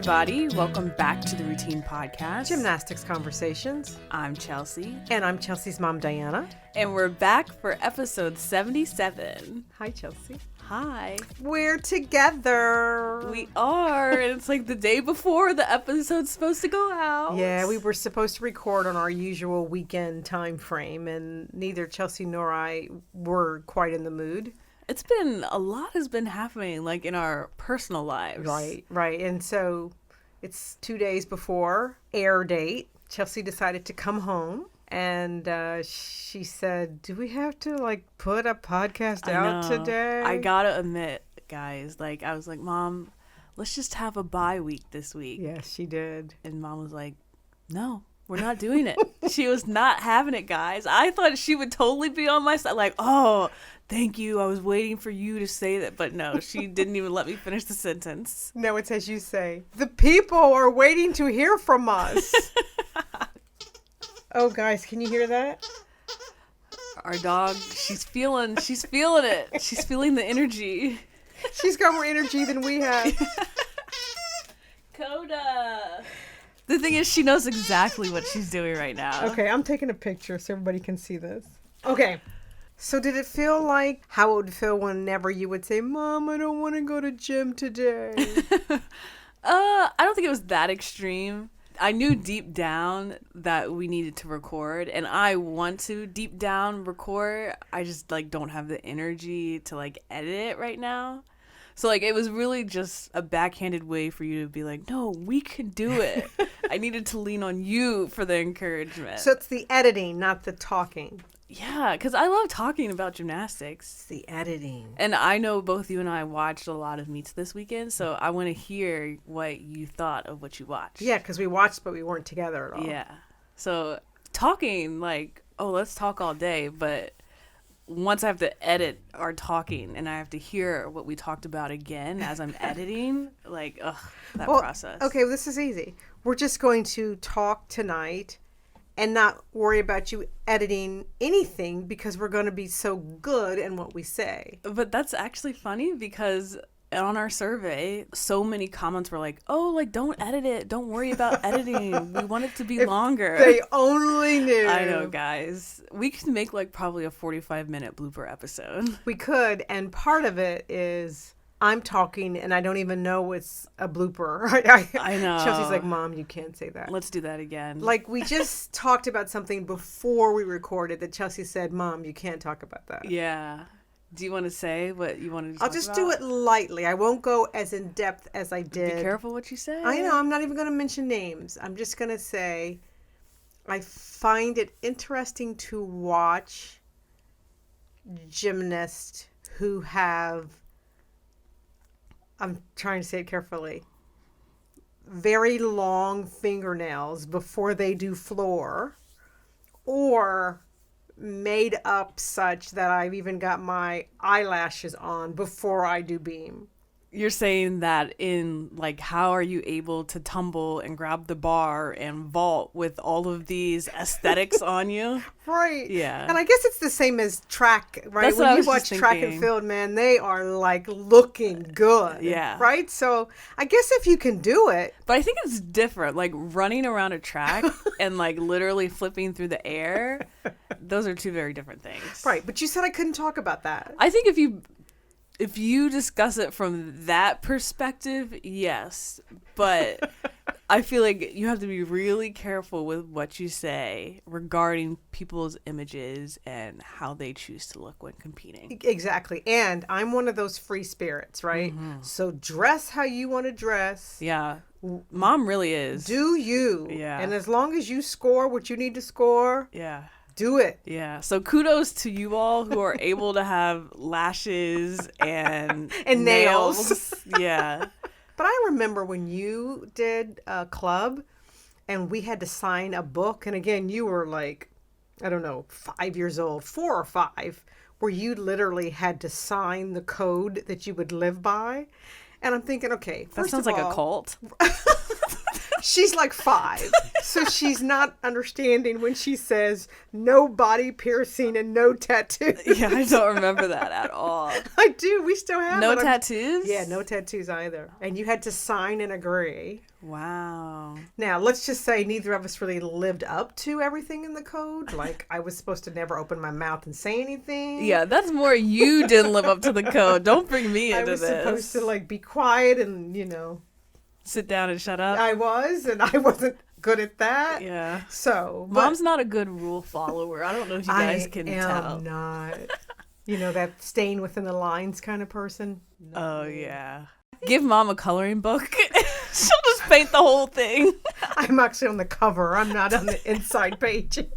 everybody. Welcome back to the Routine Podcast. Gymnastics Conversations. I'm Chelsea. And I'm Chelsea's mom, Diana. And we're back for episode 77. Hi, Chelsea. Hi. We're together. We are. And it's like the day before the episode's supposed to go out. Yeah, we were supposed to record on our usual weekend time frame, and neither Chelsea nor I were quite in the mood. A lot has been happening, like, in our personal lives. Right. And so it's 2 days before air date. Chelsea decided to come home, and she said, do we have to, like, put a podcast out today? I gotta admit, guys, like, I was like, Mom, let's just have a bye week this week. Yes, she did. And Mom was like, no. We're not doing it. She was not having it, guys. I thought she would totally be on my side. Like, oh, thank you. I was waiting for you to say that. But no, she didn't even let me finish the sentence. No, it's as you say. The people are waiting to hear from us. Oh, guys, can you hear that? Our dog, she's feeling it. She's feeling the energy. She's got more energy than we have. Coda. The thing is, she knows exactly what she's doing right now. Okay, I'm taking a picture so everybody can see this. Okay. So did it feel like how it would feel whenever you would say, Mom, I don't want to go to gym today? I don't think it was that extreme. I knew deep down that we needed to record, and I want to deep down record. I just, like, don't have the energy to, like, edit it right now. So, like, it was really just a backhanded way for you to be like, no, we can do it. I needed to lean on you for the encouragement. So it's the editing, not the talking. Yeah, because I love talking about gymnastics. It's the editing. And I know both you and I watched a lot of meets this weekend, so I want to hear what you thought of what you watched. Yeah, because we watched, but we weren't together at all. Yeah. So talking, like, oh, let's talk all day, but once I have to edit our talking and I have to hear what we talked about again as I'm editing, like, that process. Okay, well, this is easy. We're just going to talk tonight and not worry about you editing anything because we're going to be so good in what we say. But that's actually funny because on our survey, so many comments were like, oh, like, don't edit it. Don't worry about editing. We want it to be longer. They only knew. I know, guys. We could make, like, probably a 45-minute blooper episode. We could. And part of it is I'm talking and I don't even know it's a blooper. I know. Chelsea's like, Mom, you can't say that. Let's do that again. Like, we just talked about something before we recorded that Chelsea said, Mom, you can't talk about that. Yeah. Do you want to say what you wanted to talk about? I'll just do it lightly. I won't go as in depth as I did. Be careful what you say. I know. I'm not even going to mention names. I'm just going to say I find it interesting to watch gymnasts who have, I'm trying to say it carefully, very long fingernails before they do floor, or made up such that I've even got my eyelashes on before I do beam. You're saying that in, like, how are you able to tumble and grab the bar and vault with all of these aesthetics on you? Right. Yeah. And I guess it's the same as track, right? That's what when I you was watch just track thinking. and field, man, they are, like, looking good. Yeah. Right? So I guess if you can do it. But I think it's different. Like, running around a track and, like, literally flipping through the air, those are two very different things. Right. But you said I couldn't talk about that. I think if you discuss it from that perspective, yes. But I feel like you have to be really careful with what you say regarding people's images and how they choose to look when competing. Exactly. And I'm one of those free spirits, right? Mm-hmm. So dress how you want to dress. Yeah. Mom really is. Do you. Yeah. And as long as you score what you need to score. Yeah. Do it. Yeah. So kudos to you all who are able to have lashes and nails. Yeah. But I remember when you did a club and we had to sign a book. And again, you were like, I don't know, 5 years old, 4 or 5, where you literally had to sign the code that you would live by. And I'm thinking, okay, that sounds like a cult. She's like 5. So she's not understanding when she says no body piercing and no tattoos. Yeah, I don't remember that at all. I do. We still have No it. tattoos? Yeah, no tattoos either. And you had to sign and agree. Wow. Now, let's just say neither of us really lived up to everything in the code. Like, I was supposed to never open my mouth and say anything. Yeah, that's more you didn't live up to the code. Don't bring me into this. I was supposed to, like, be quiet and, sit down and shut up. I was, and I wasn't good at that. Yeah. So, Mom's not a good rule follower. I don't know if you guys can tell. I am not. That staying within the lines kind of person. No. Oh, yeah. Give Mom a coloring book. She'll just paint the whole thing. I'm actually on the cover. I'm not on the inside pages.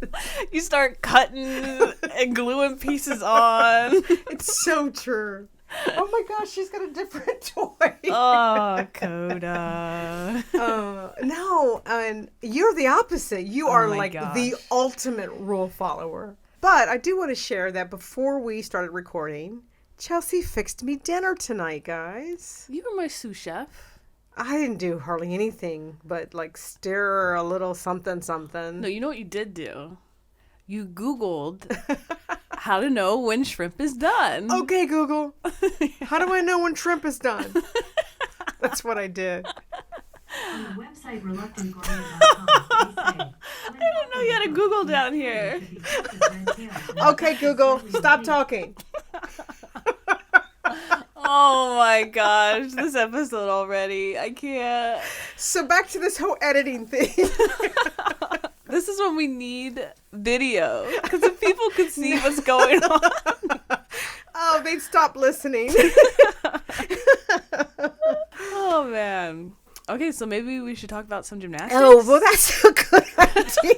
You start cutting and gluing pieces on. It's so true. Oh my gosh, she's got a different toy. Oh, Coda. No, and you're the opposite. You are like the ultimate rule follower. But I do want to share that before we started recording, Chelsea fixed me dinner tonight, guys. You were my sous chef. I didn't do hardly anything but like stir a little something. No, you know what you did do? You Googled how to know when shrimp is done. Okay, Google. How do I know when shrimp is done? That's what I did. On the website reluctantgourmet.com, they say, I didn't know you had a Google down here. Okay, Google, stop talking. Oh my gosh, this episode already. I can't. So back to this whole editing thing. This is when we need video. Because if people could see what's going on. Oh, they'd stop listening. Oh, man. Okay, so maybe we should talk about some gymnastics. Oh, well, that's a good idea.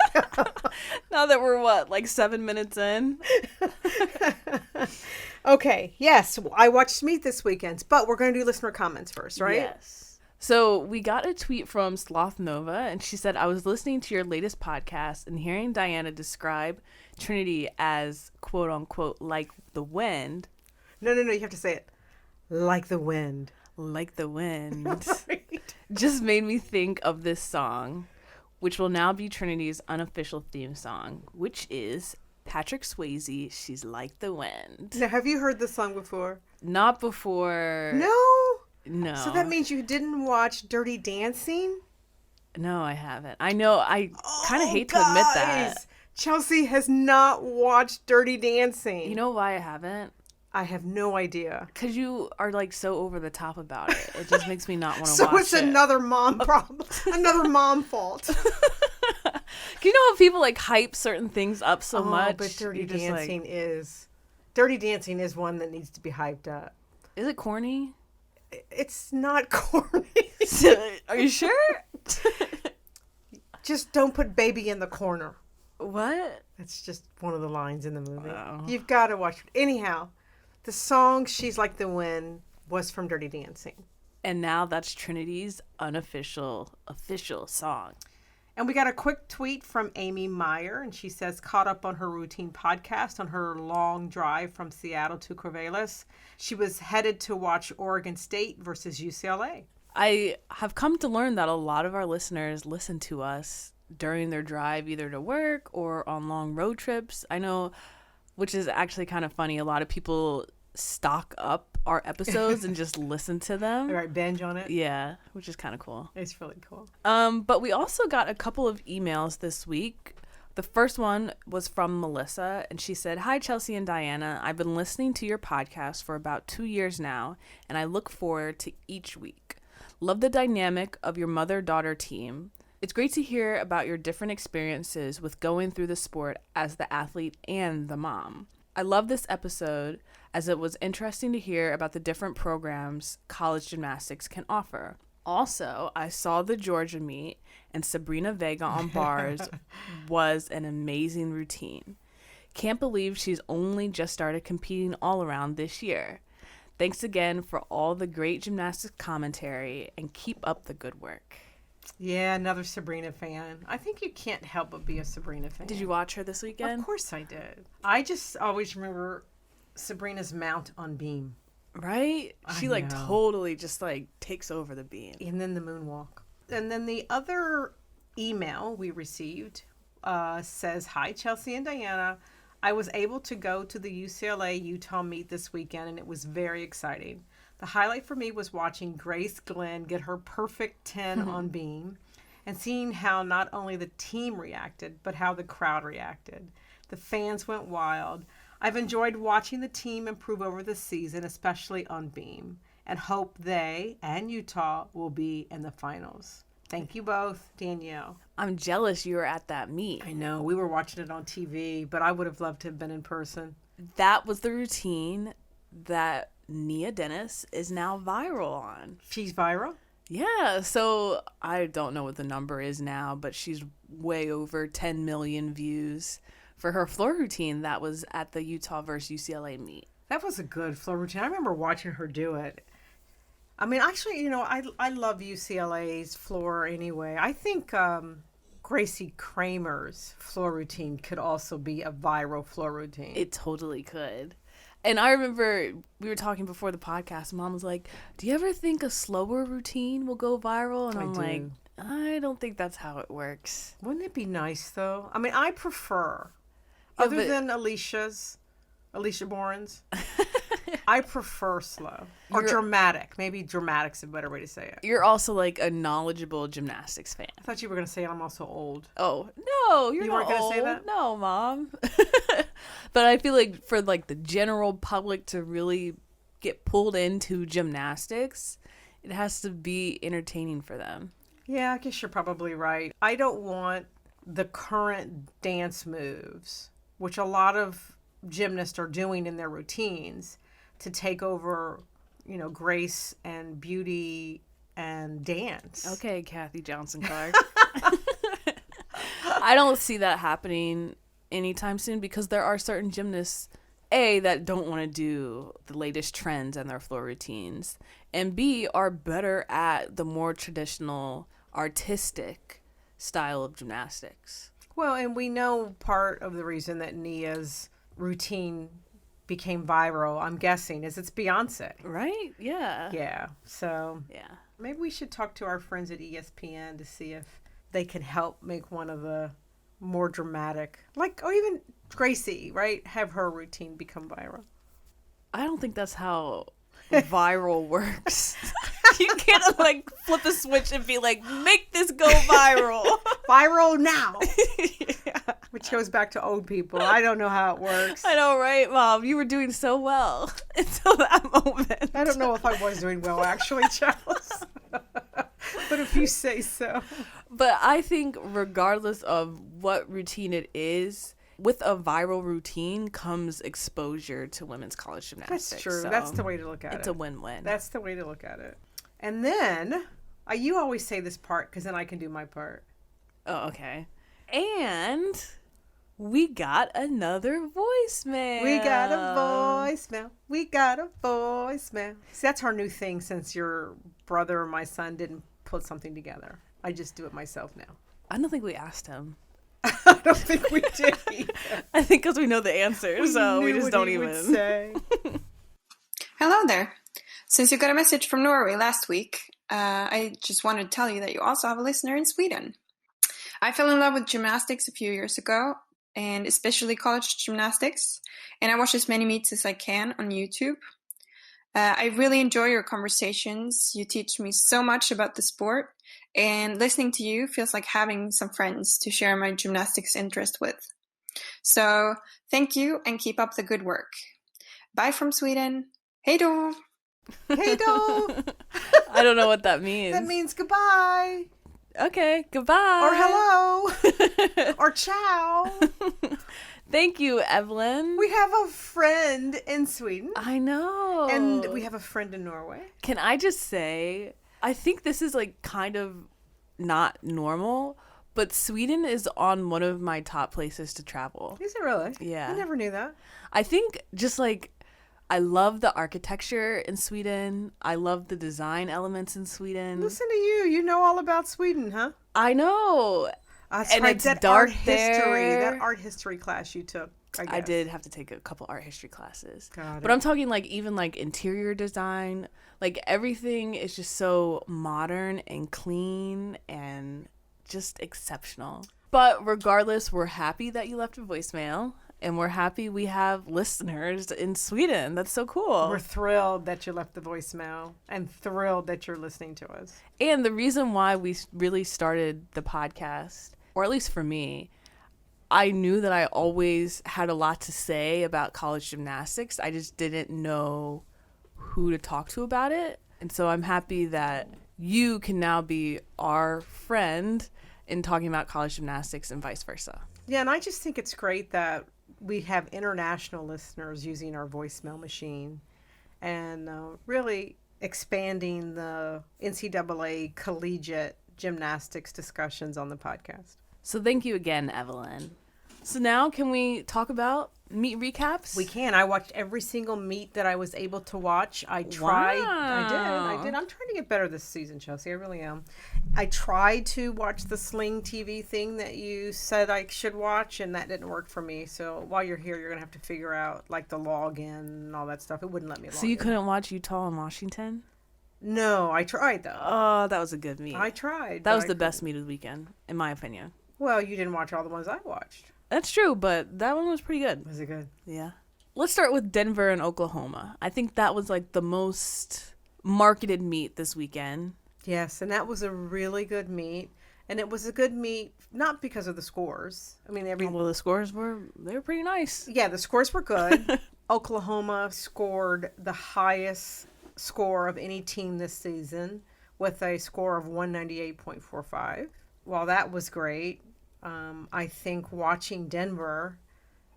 Now that we're, like 7 minutes in? Okay, yes, I watched Meet this weekend, but we're going to do listener comments first, right? Yes. So we got a tweet from Sloth Nova, and she said, I was listening to your latest podcast and hearing Diana describe Trinity as, quote unquote, like the wind. No, you have to say it. Like the wind. Like the wind. Right. Just made me think of this song, which will now be Trinity's unofficial theme song, which is Patrick Swayze, She's Like the Wind. Now, have you heard this song before? Not before. No? No. So that means you didn't watch Dirty Dancing? No, I haven't. I know. I kind of hate to admit that. Chelsea has not watched Dirty Dancing. You know why I haven't? I have no idea. Because you are like so over the top about it. It just makes me not want to So watch it's it. another mom problem. Another mom fault. You know how people like hype certain things up so much? But Dirty You're just Dancing is one that needs to be hyped up. Is it corny? It's not corny. Are you sure? Just don't put baby in the corner. What? That's just one of the lines in the movie. Oh. You've got to watch it. Anyhow, the song She's Like the Wind was from Dirty Dancing. And now that's Trinity's official song. And we got a quick tweet from Amy Meyer, and she says, caught up on her routine podcast on her long drive from Seattle to Corvallis. She was headed to watch Oregon State versus UCLA. I have come to learn that a lot of our listeners listen to us during their drive, either to work or on long road trips. I know, which is actually kind of funny. A lot of people stock up our episodes and just listen to them. All right, binge on it. Yeah, which is kind of cool. It's really cool. But we also got a couple of emails this week. The first one was from Melissa, and she said, "Hi, Chelsea and Diana. I've been listening to your podcast for about 2 years now, and I look forward to each week. Love the dynamic of your mother-daughter team. It's great to hear about your different experiences with going through the sport as the athlete and the mom. I love this episode as it was interesting to hear about the different programs college gymnastics can offer. Also, I saw the Georgia meet, and Sabrina Vega on bars was an amazing routine. Can't believe she's only just started competing all around this year. Thanks again for all the great gymnastics commentary, and keep up the good work." Yeah, another Sabrina fan. I think you can't help but be a Sabrina fan. Did you watch her this weekend? Of course I did. I just always remember Sabrina's mount on beam. Right? She I know. totally just takes over the beam. And then the moonwalk. And then the other email we received says, "Hi, Chelsea and Diana. I was able to go to the UCLA Utah meet this weekend, and it was very exciting. The highlight for me was watching Grace Glenn get her perfect 10 on beam and seeing how not only the team reacted, but how the crowd reacted. The fans went wild. I've enjoyed watching the team improve over the season, especially on beam, and hope they and Utah will be in the finals. Thank you both, Danielle." I'm jealous you were at that meet. I know, we were watching it on TV, but I would have loved to have been in person. That was the routine that Nia Dennis is now viral on. She's viral? Yeah, so I don't know what the number is now, but she's way over 10 million views for her floor routine that was at the Utah versus UCLA meet. That was a good floor routine. I remember watching her do it. I mean, actually, I love UCLA's floor anyway. I think Gracie Kramer's floor routine could also be a viral floor routine. It totally could. And I remember we were talking before the podcast. Mom was like, "Do you ever think a slower routine will go viral?" And I'm like, I don't think that's how it works. Wouldn't it be nice, though? I mean, I prefer, other than Alicia Boren's, I prefer slow. Or dramatic. Maybe dramatic's a better way to say it. You're also like a knowledgeable gymnastics fan. I thought you were going to say I'm also old. Oh, no, you're You not weren't gonna old. say that? No, Mom. But I feel like for like the general public to really get pulled into gymnastics, it has to be entertaining for them. Yeah, I guess you're probably right. I don't want the current dance moves, which a lot of gymnasts are doing in their routines, to take over, grace and beauty and dance. Okay, Kathy Johnson Clark. I don't see that happening anytime soon because there are certain gymnasts, A, that don't want to do the latest trends in their floor routines, and B, are better at the more traditional artistic style of gymnastics. Well, and we know part of the reason that Nia's routine became viral, I'm guessing, is it's Beyonce. Right? Yeah. Yeah. So Yeah. maybe we should talk to our friends at ESPN to see if they can help make one of the more dramatic, or even Gracie, right? Have her routine become viral. I don't think that's how viral works. You can't flip a switch and be like, make this go viral. Viral now. Yeah. Which goes back to old people. I don't know how it works. I know, right, Mom? You were doing so well until that moment. I don't know if I was doing well, actually, Charles. But if you say so. But I think regardless of what routine it is, with a viral routine comes exposure to women's college gymnastics. That's true. So That's the way to look at it. it's a win-win. That's the way to look at it. And then, you always say this part because then I can do my part. Oh, okay. And we got another voicemail. We got a voicemail. We got a voicemail. See, that's our new thing since your brother or my son didn't put something together. I just do it myself now. I don't think we asked him. I don't think we did either. I think because we know the answer, so we knew just what don't he even. would say. Hello there. Since you got a message from Norway last week, I just wanted to tell you that you also have a listener in Sweden. I fell in love with gymnastics a few years ago, and especially college gymnastics, and I watch as many meets as I can on YouTube. I really enjoy your conversations. You teach me so much about the sport, and listening to you feels like having some friends to share my gymnastics interest with. So, thank you and keep up the good work. Bye from Sweden. Hej då! Hey, do. I don't know what that means. That means goodbye. Okay, goodbye. Or hello. Or ciao. Thank you, Evelyn. We have a friend in Sweden. I know. And we have a friend in Norway. Can I just say, I think this is kind of not normal, but Sweden is on one of my top places to travel. Is it really? Yeah. I never knew that. I think just I love the architecture in Sweden. I love the design elements in Sweden. Listen to you. You know all about Sweden, huh? I know. That's And right. it's That dark art history. there. That art history class you took. I guess. I did have to take a couple art history classes. Got But it. I'm talking like even like interior design, like everything is just so modern and clean and just exceptional. But regardless, we're happy that you left a voicemail, and we're happy we have listeners in Sweden. That's so cool. We're thrilled that you left the voicemail and thrilled that you're listening to us. And the reason why we really started the podcast, or at least for me, I knew that I always had a lot to say about college gymnastics. I just didn't know who to talk to about it. And so I'm happy that you can now be our friend in talking about college gymnastics and vice versa. Yeah, and I just think it's great that we have international listeners using our voicemail machine and really expanding the NCAA collegiate gymnastics discussions on the podcast. So thank you again, Evelyn. So now can we talk about meet recaps? We can. I watched every single meet that I was able to watch. I tried. Wow. I did. I'm trying to get better this season, Chelsea. I really am. I tried to watch the Sling TV thing that you said I should watch, and that didn't work for me. So while you're here, you're going to have to figure out like the login and all that stuff. It wouldn't let me log So you in. couldn't watch Utah and Washington? No, I tried though. Oh, that was a good meet. I tried. That but was I the couldn't. best meet of the weekend, in my opinion. Well, you didn't watch all the ones I watched. That's true, but that one was pretty good. Was it good? Yeah. Let's start with Denver and Oklahoma. I think that was like the most marketed meet this weekend. Yes, and that was a really good meet. And it was a good meet, not because of the scores. I mean, Well, the scores were pretty nice. yeah, the scores were good. Oklahoma scored the highest score of any team this season with a score of 198.45. Well, that was great. I think watching Denver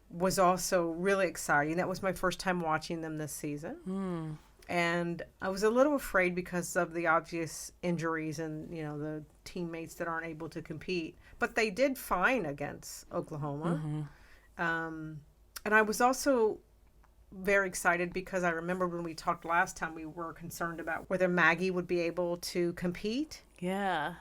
was also really exciting. That was my first time watching them this season. And I was a little afraid because of the obvious injuries and, the teammates that aren't able to compete. But they did fine against Oklahoma. And I was also very excited because I remember when we talked last time, we were concerned about whether Maggie would be able to compete. Yeah.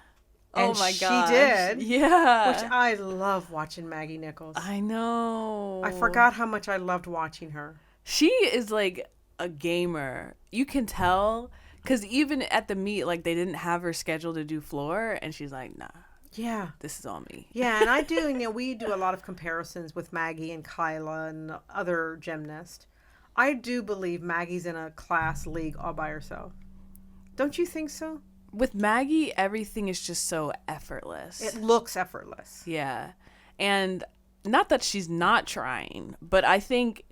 And oh my she gosh. did. Yeah. Which I love watching Maggie Nichols. I know. I forgot how much I loved watching her. She is like a gamer. You can tell because even at the meet, like they didn't have her scheduled to do floor, and she's like, "Nah, Yeah. this is on me." Yeah, and I do, we do a lot of comparisons with Maggie and Kyla and other gymnasts. I do believe Maggie's in a class league all by herself. Don't you think so? With Maggie, everything is just so effortless. It looks effortless. Yeah. And not that she's not trying, but I think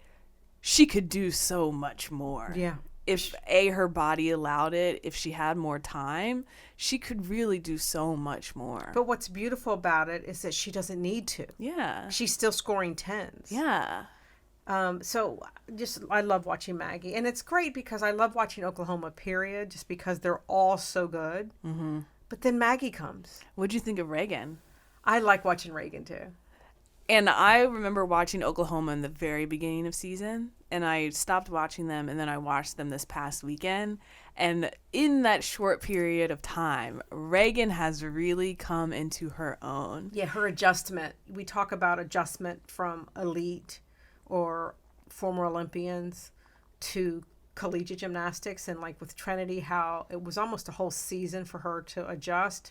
she could do so much more. Yeah. If her body allowed it, if she had more time, she could really do so much more. But what's beautiful about it is that she doesn't need to. Yeah. She's still scoring tens. Yeah. So I love watching Maggie. And it's great because I love watching Oklahoma, period, just because they're all so good. Mm-hmm. But then Maggie comes. What'd you think of Reagan? I like watching Reagan, too. And I remember watching Oklahoma in the very beginning of season, and I stopped watching them, and then I watched them this past weekend. And in that short period of time, Reagan has really come into her own. Yeah, her adjustment. We talk about adjustment from elite or former Olympians to collegiate gymnastics, and like with Trinity, how it was almost a whole season for her to adjust.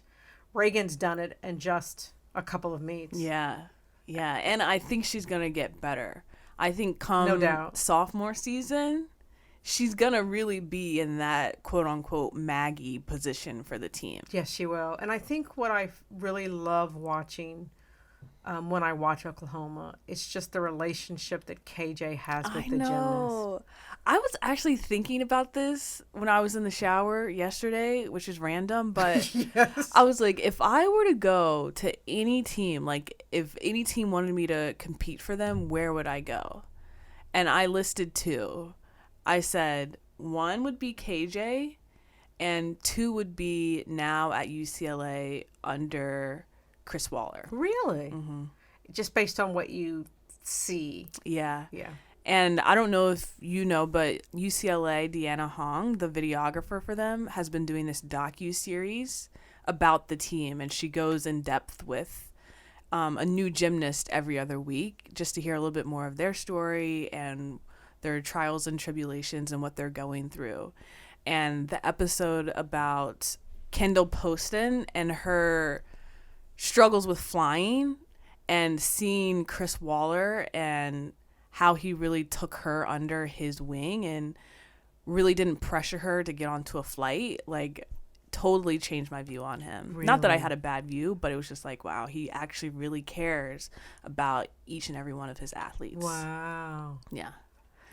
Reagan's done it in just a couple of meets. Yeah. Yeah. And I think she's going to get better. I think come No doubt. sophomore season, she's going to really be in that quote unquote Maggie position for the team. Yes, she will. And I think what I really love watching when I watch Oklahoma, it's just the relationship that KJ has with the gymnast. I was actually thinking about this when I was in the shower yesterday, which is random, but Yes. I was like, if I were to go to any team, like if any team wanted me to compete for them, where would I go? And I listed two. I said one would be KJ and two would be now at UCLA under Chris Waller. Really? Mm-hmm. Just based on what you see. Yeah. Yeah. And I don't know if you know, but UCLA, Deanna Hong, the videographer for them, has been doing this docu-series about the team. And she goes in depth with a new gymnast every other week just to hear a little bit more of their story and their trials and tribulations and what they're going through. And the episode about Kendall Poston and her struggles with flying and seeing Chris Waller and how he really took her under his wing and really didn't pressure her to get onto a flight, like, totally changed my view on him. Really? Not that I had a bad view, but it was just like, wow, he actually really cares about each and every one of his athletes. Wow. Yeah.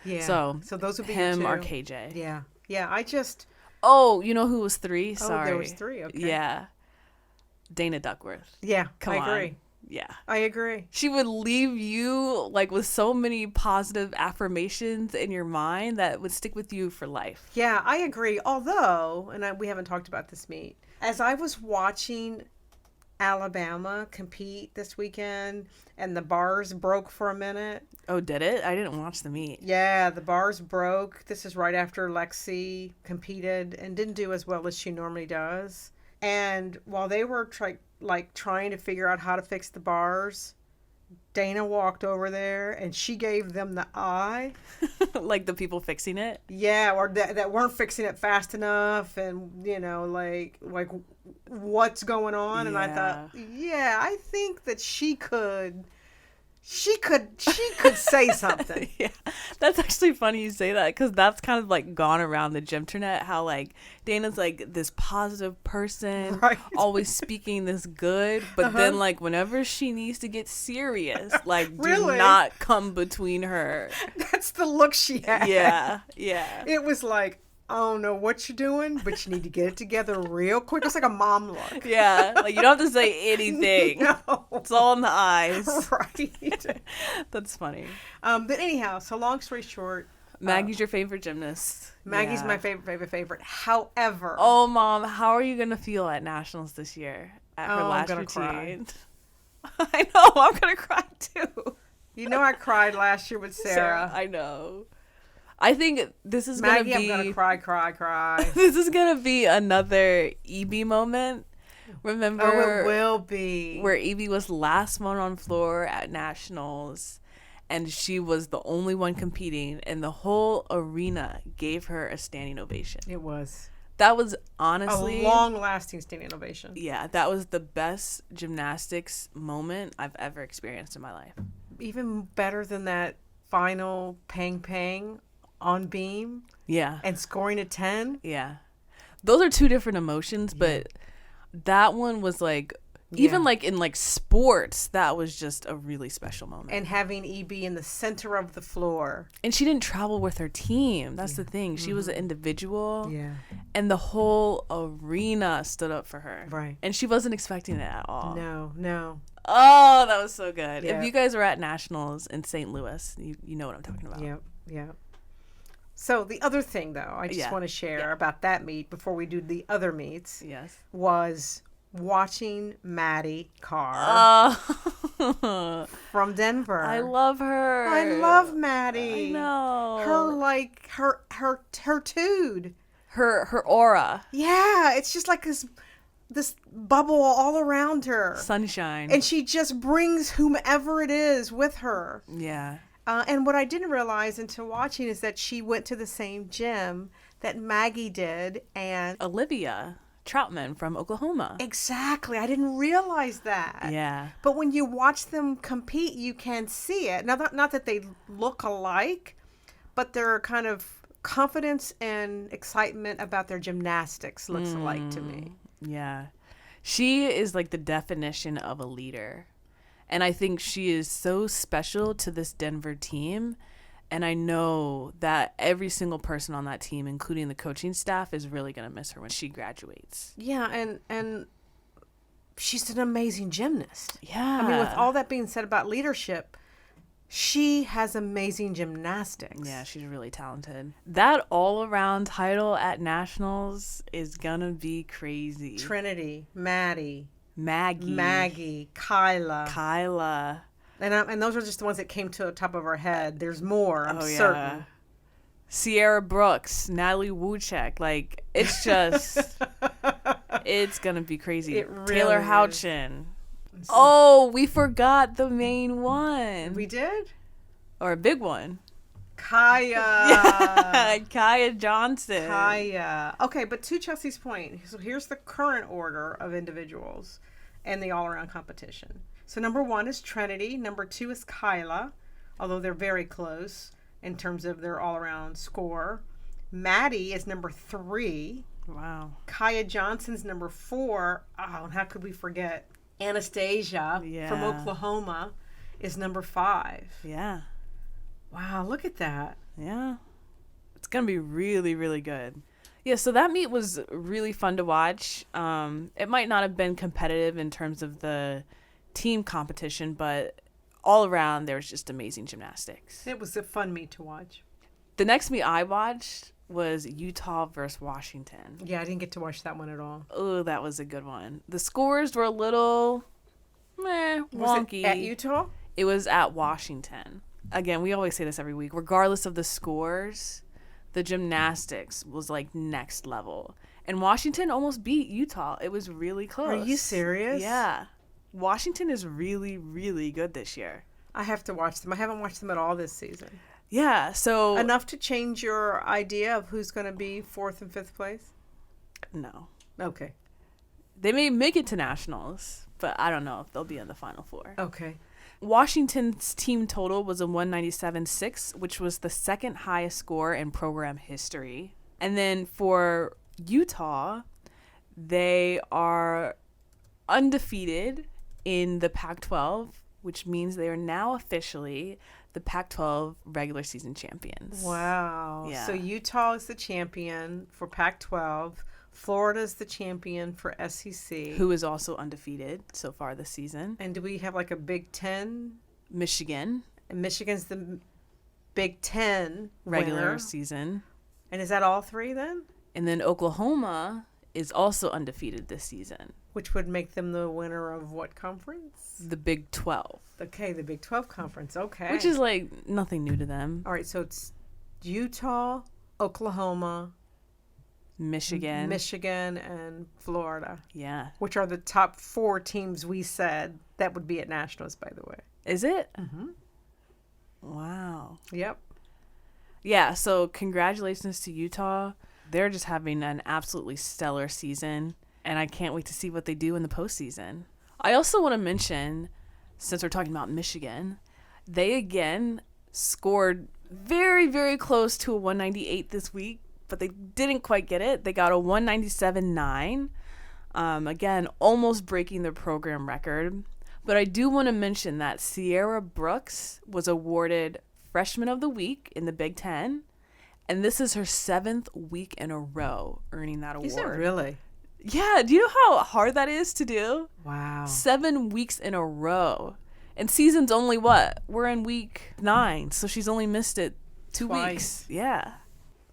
Yeah. So those would be him your or two. KJ. Yeah. Yeah. I just. Oh, you know who was 3? Sorry. Oh, there was 3. Okay. Yeah. Dana Duckworth. Yeah. Come I on. agree. Yeah. I agree. She would leave you like with so many positive affirmations in your mind that would stick with you for life. Yeah, I agree. Although, we haven't talked about this meet, as I was watching Alabama compete this weekend and the bars broke for a minute. Oh, did it? I didn't watch the meet. Yeah, the bars broke. This is right after Lexi competed and didn't do as well as she normally does. And while they were trying to figure out how to fix the bars, Dana walked over there and she gave them the eye. Like the people fixing it? Yeah, or that weren't fixing it fast enough, and like what's going on? And I thought, yeah, I think that she could say something. Yeah, that's actually funny you say that, because that's kind of like gone around the gymternet, how like Dana's like this positive person, Right. always speaking this good, but then like whenever she needs to get serious, like Really? do not come between her. That's the look she had. Yeah. It was like, I don't know what you're doing, but you need to get it together real quick. It's like a mom look. Yeah, like you don't have to say anything. No. It's all in the eyes. Right. That's funny. But anyhow, so long story short, Maggie's your favorite gymnast. Maggie's Yeah. my favorite. However, Oh, Mom, how are you gonna feel at nationals this year at her I'm last gonna routine? I know, I'm gonna cry too. you know I cried last year with Sarah. I know. I think this is Maggie, gonna be. I'm gonna cry. This is gonna be another EB moment. Remember? Oh, it will be. Where Evie was last one on floor at nationals, and she was the only one competing, and the whole arena gave her a standing ovation. It was That was honestly a long-lasting standing ovation. Yeah, that was the best gymnastics moment I've ever experienced in my life. Even better than that final pang on beam Yeah. and scoring a 10. Yeah. Those are two different emotions, but that one was like, even like in like sports, that was just a really special moment. And having EB in the center of the floor. And she didn't travel with her team. That's the thing. She was an individual. Yeah. And the whole arena stood up for her. Right. And she wasn't expecting it at all. No. Oh, that was so good. Yeah. If you guys were at nationals in St. Louis, you know what I'm talking about. Yep. So the other thing, though, I just want to share about that meet before we do the other meets Yes. was watching Maddie Carr from Denver. I love her. I love Maddie. I know. Her tude. Her aura. Yeah, it's just like this bubble all around her. Sunshine. And she just brings whomever it is with her. Yeah. And what I didn't realize until watching is that she went to the same gym that Maggie did. And Olivia Troutman from Oklahoma. exactly. I didn't realize that. Yeah. But when you watch them compete, you can see it. Now, not that they look alike, but their kind of confidence and excitement about their gymnastics looks alike to me. Yeah. She is like the definition of a leader. And I think she is so special to this Denver team. And I know that every single person on that team, including the coaching staff, is really going to miss her when she graduates. Yeah, and she's an amazing gymnast. Yeah. I mean, with all that being said about leadership, she has amazing gymnastics. Yeah, she's really talented. That all-around title at nationals is going to be crazy. Trinity, Maggie, Kyla. And those are just the ones that came to the top of our head. There's more, I'm certain. Sierra Brooks, Natalie Wuchek. Like, it's just, it's going to be crazy. It really Taylor is. Houchin. Oh, we forgot the main one. We did? Or a big one. Kaya. Kaya Johnson. Kaya. Okay, but to Chelsea's point, so here's the current order of individuals and the all-around competition. So number 1 is Trinity. Number 2 is Kyla, although they're very close in terms of their all-around score. Maddie is number 3. Wow. Kaya Johnson's number 4. Oh, and how could we forget? Anastasia from Oklahoma is number 5. Yeah. Wow, look at that. Yeah. It's going to be really, really good. Yeah, so that meet was really fun to watch. It might not have been competitive in terms of the team competition, but all around there was just amazing gymnastics. It was a fun meet to watch. The next meet I watched was Utah versus Washington. Yeah, I didn't get to watch that one at all. Oh, that was a good one. The scores were a little wonky. Was it at Utah? It was at Washington. Again, we always say this every week. Regardless of the scores, the gymnastics was like next level. And Washington almost beat Utah. It was really close. Are you serious? Yeah. Washington is really, really good this year. I have to watch them. I haven't watched them at all this season. Yeah, so... Enough to change your idea of who's going to be 4th and 5th place? No. Okay. They may make it to nationals, but I don't know if they'll be in the Final Four. Okay. Washington's team total was a 197.6, which was the second highest score in program history. And then for Utah, they are undefeated in the Pac-12, which means they are now officially the Pac-12 regular season champions. Wow. Yeah. So Utah is the champion for Pac-12. Florida's the champion for SEC. Who is also undefeated so far this season. And do we have like a Big Ten? Michigan. And Michigan's the Big Ten Regular winner. season. And is that all 3 then? And then Oklahoma is also undefeated this season. Which would make them the winner of what conference? The Big 12. Okay, the Big 12 conference. Okay. Which is like nothing new to them. All right, so it's Utah, Oklahoma, Michigan. and Florida, Yeah. which are the top 4 teams we said that would be at nationals, by the way. Is it? Mm-hmm. Wow. Yep. Yeah, so congratulations to Utah. They're just having an absolutely stellar season, and I can't wait to see what they do in the postseason. I also want to mention, since we're talking about Michigan, they again scored very, very close to a 198 this week, but they didn't quite get it. They got a 197.9. Again, almost breaking their program record. But I do want to mention that Sierra Brooks was awarded Freshman of the Week in the Big Ten, and this is her 7th week in a row earning that award. Is it really? Yeah, do you know how hard that is to do? Wow. 7 weeks in a row. And season's only what? We're in week 9, so she's only missed it 2 Twice. weeks. Yeah.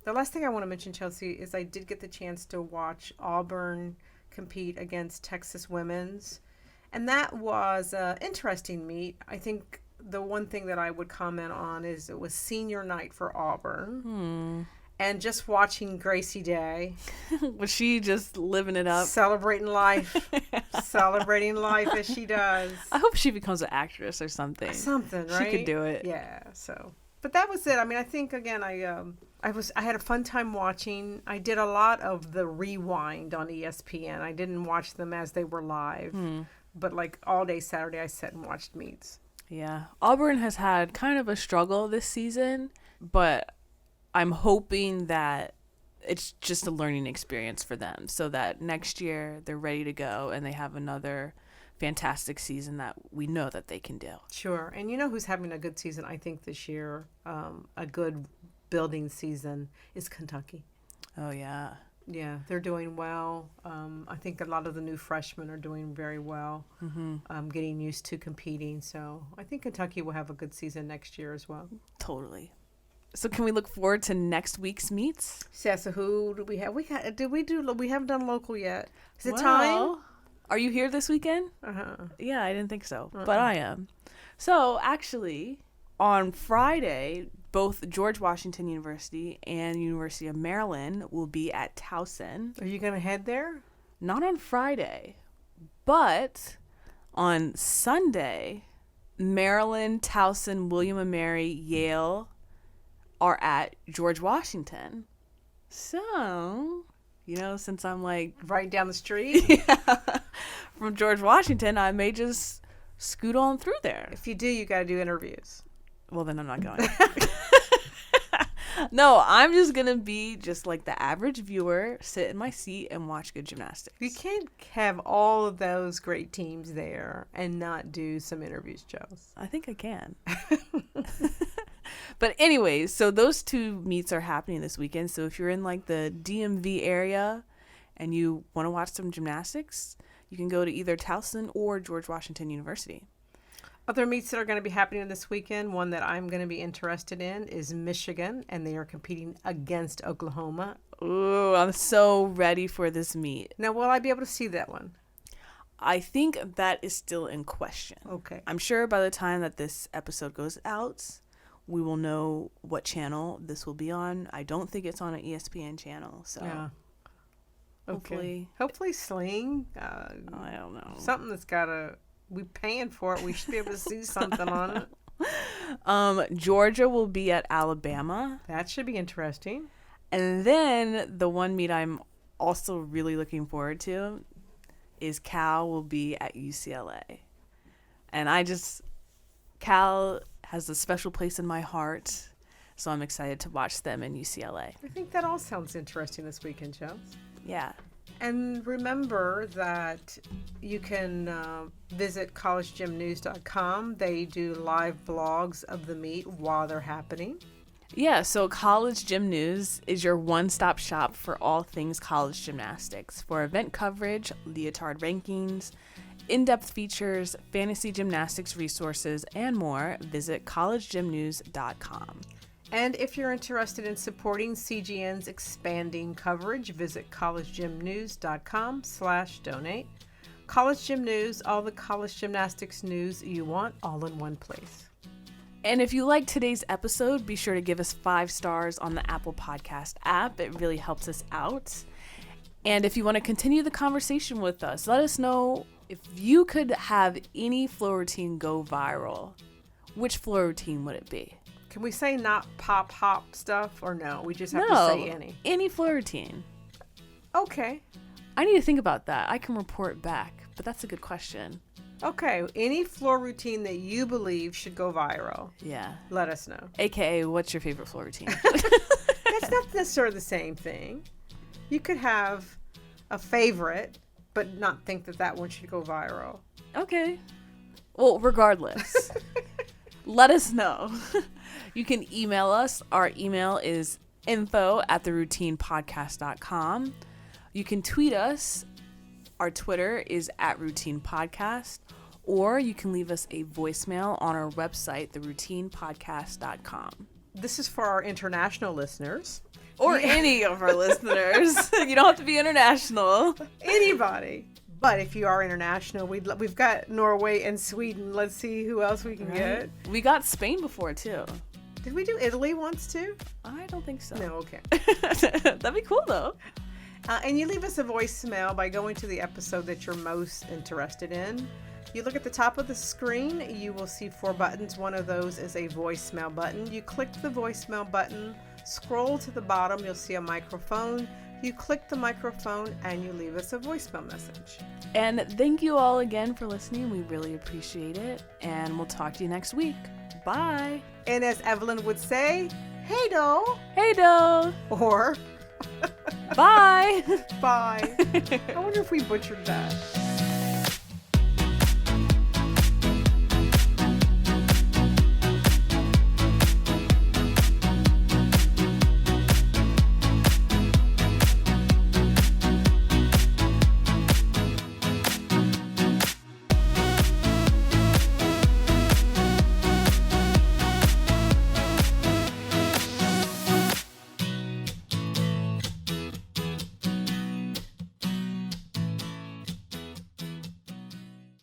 The last thing I want to mention, Chelsea, is I did get the chance to watch Auburn compete against Texas Women's. And that was an interesting meet. I think the one thing that I would comment on is it was senior night for Auburn. And just watching Gracie Day. Was she just living it up? Celebrating life. Celebrating life as she does. I hope she becomes an actress or something. Something, right? She could do it. Yeah, so. But that was it. I mean, I think, again, I had a fun time watching. I did a lot of the rewind on ESPN. I didn't watch them as they were live. But like all day Saturday, I sat and watched meets. Yeah. Auburn has had kind of a struggle this season, but I'm hoping that it's just a learning experience for them so that next year they're ready to go and they have another fantastic season that we know that they can do. Sure. And you know who's having a good season, I think, this year, a good building season, is Kentucky. Oh, yeah. Yeah, they're doing well. I think a lot of the new freshmen are doing very well, getting used to competing. So I think Kentucky will have a good season next year as well. Totally. So can we look forward to next week's meets? So who do we have? We haven't done local yet. Is it time? Are you here this weekend? Yeah, I didn't think so, but I am. So actually, on Friday, both George Washington University and University of Maryland will be at Towson. Are you going to head there? Not on Friday, but On Sunday, Maryland, Towson, William & Mary, Yale are at George Washington. So, since I'm like Right down the street. from George Washington, I may just scoot on through there. If you do, you got to do interviews. Well, then I'm not going. No, I'm just going to be just like the average viewer, sit in my seat and watch good gymnastics. You can't have all of those great teams there and not do some interviews, Joes. I think I can. But anyways, so those two meets are happening this weekend. So if you're in like the DMV area and you want to watch some gymnastics, you can go to either Towson or George Washington University. Other meets that are going to be happening this weekend, one that I'm going to be interested in is Michigan, and they are competing against Oklahoma. Ooh, I'm so ready for this meet. Now, will I be able to see that one? I think that is still in question. Okay. I'm sure by the time that this episode goes out, we will know what channel this will be on. I don't think it's on an ESPN channel, so Yeah. hopefully. Hopefully Sling. I don't know. Something that's got to... We're paying for it. We should be able to see something on it. Georgia will be at Alabama. That should be interesting. And then the one meet I'm also really looking forward to is Cal will be at UCLA. And Cal has a special place in my heart, so I'm excited to watch them in UCLA. I think that all sounds interesting this weekend, Jones. Yeah. And remember that you can visit collegegymnews.com. They do live vlogs of the meet while they're happening. Yeah, so College Gym News is your one-stop shop for all things college gymnastics. For event coverage, leotard rankings, in-depth features, fantasy gymnastics resources, and more, visit collegegymnews.com. And if you're interested in supporting CGN's expanding coverage, visit collegegymnews.com/donate. College Gym News, all the college gymnastics news you want, all in one place. And if you like today's episode, be sure to give us 5 stars on the Apple Podcast app. It really helps us out. And if you want to continue the conversation with us, let us know if you could have any floor routine go viral. Which floor routine would it be? Can we say not pop hop stuff or no? We just have to say any. Any floor routine. Okay. I need to think about that. I can report back, but that's a good question. Okay. Any floor routine that you believe should go viral. Yeah. Let us know. AKA, what's your favorite floor routine? That's not necessarily the same thing. You could have a favorite, but not think that one should go viral. Okay. Well, regardless, let us know. You can email us. Our email is info@theroutinepodcast.com. You can tweet us. Our Twitter is @routinepodcast. Or you can leave us a voicemail on our website, theroutinepodcast.com. This is for our international listeners. Or any of our listeners. You don't have to be international. Anybody. But if you are international, we've got Norway and Sweden. Let's see who else we can get. We got Spain before, too. Did we do Italy once, too? I don't think so. No, okay. That'd be cool, though. And you leave us a voicemail by going to the episode that you're most interested in. You look at the top of the screen, you will see 4 buttons. One of those is a voicemail button. You click the voicemail button, scroll to the bottom, you'll see a microphone. You click the microphone and you leave us a voicemail message. And thank you all again for listening. We really appreciate it. And we'll talk to you next week. Bye. And as Evelyn would say, hey do. Hey do. Or Bye. bye. I wonder if we butchered that.